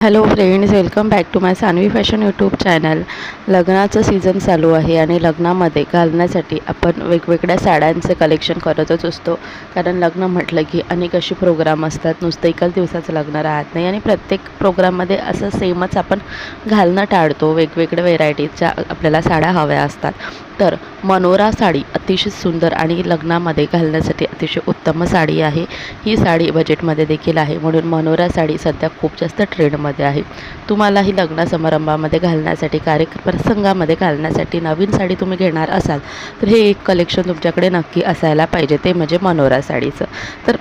Hello friends, welcome back to my Sanvi fashion YouTube channel. लग्नाचं season चालू आहे आणि लग्नामध्ये घालण्यासाठी आपण वेगवेगळ्या साड्यांचे कलेक्शन करतच असतो. कारण लग्न म्हटलं की अनेक असे प्रोग्राम असतात, नुसतं एकाच दिवसाचं लग्न राहत नाही आणि प्रत्येक प्रोग्राममध्ये असं सेमच आपण घालणं टाळतो. वेगवेगळ्या व्हेरायटीजच्या आपल्याला साड्या हव्या असतात. तर मनोरा साडी अतिशय सुंदर आणि लग्नामध्ये घालण्यासाठी अतिशय उत्तम साडी आहे. ही साडी बजेटमध्ये देखील आहे, म्हणून मनोरा साडी सध्या खूप जास्त ट्रेंडमध्ये आहे. तुम्हालाही लग्न समारंभामध्ये घालण्यासाठी, कार्यप्रसंगामध्ये घालण्यासाठी नवीन साडी तुम्ही घेणार असाल तर हे एक कलेक्शन तुमच्याकडे नक्की असायला पाहिजे, ते म्हणजे मनोरा साडीचं. तर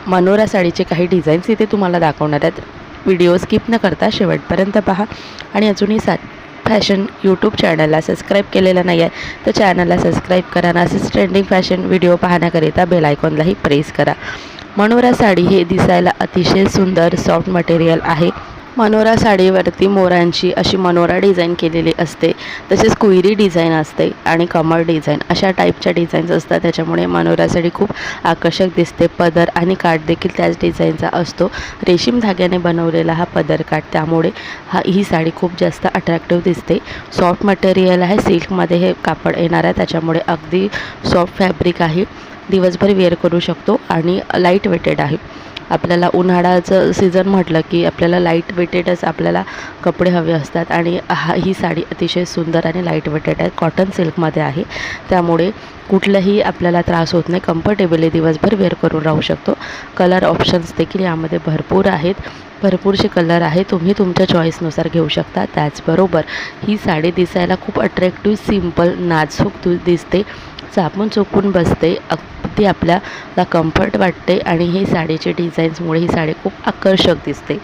मनोरा साडीचे काही डिझाईन्स इथे तुम्हाला दाखवणार आहेत. व्हिडिओ स्किप न करता शेवटपर्यंत पहा आणि अजूनही फॅशन यूट्यूब चॅनलला सबस्क्राईब केलेलं नाही आहे तर चॅनलला सबस्क्राईब करा आणि असेच ट्रेंडिंग फॅशन व्हिडिओ पाहण्याकरिता बेल आयकॉनलाही प्रेस करा. मनोरा साडी हे दिसायला अतिशय सुंदर सॉफ्ट मटेरियल आहे. मनोरा साडीवरती मोरांची अशी मनोरा डिझाईन केलेली असते, तसेच कुयरी डिझाईन असते आणि कमळ डिझाईन अशा टाईपच्या डिझाईन्स असतात. त्याच्यामुळे मनोरा साडी खूप आकर्षक दिसते. पदर आणि काठ देखील त्याच डिझाईनचा असतो. रेशीम धाग्याने बनवलेला हा पदर काठ, त्यामुळे ही साडी खूप जास्त अट्रॅक्टिव्ह दिसते. सॉफ्ट मटेरियल आहे, सिल्कमध्ये हे कापड येणार आहे, त्याच्यामुळे अगदी सॉफ्ट फॅब्रिक आहे. दिवसभर वेअर करू शकतो आणि लाईट वेटेड आहे. आपल्याला उन्हाळ्याचं सीझन म्हटलं की आपल्याला लाईट वेटेडच आपल्याला कपडे हवे असतात आणि ही साडी अतिशय सुंदर आणि लाईट वेटेड आहे. कॉटन सिल्कमध्ये आहे, त्यामुळे कुठलाही आपल्याला त्रास होत नाही. कम्फर्टेबली दिवसभर वेअर करून राहू शकतो. कलर ऑप्शन्स देखील यामध्ये भरपूर आहेत. भरपूरसे कलर आहे, तुम्ही तुमच्या चॉईसनुसार घेऊ शकता. त्याचबरोबर ही साडी दिसायला खूप अट्रॅक्टिव्ह, सिम्पल, नाजूक दिसते, चापून चोपून बसते, अगदी आपल्याला कम्फर्ट वाटते आणि ही साडीचे डिझाईन्समुळे ही साडी खूप आकर्षक दिसते.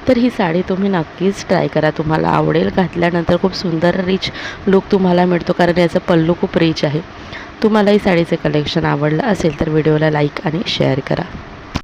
तर ही साडी तुम्ही नक्कीच ट्राय करा, तुम्हाला आवडेल. घातल्यानंतर खूप सुंदर रिच लुक तुम्हाला मिळतो, कारण याचं पल्लू खूप रिच आहे. तुम्हाला ही साडीचे कलेक्शन आवडलं असेल तर व्हिडिओला लाईक आणि शेअर करा.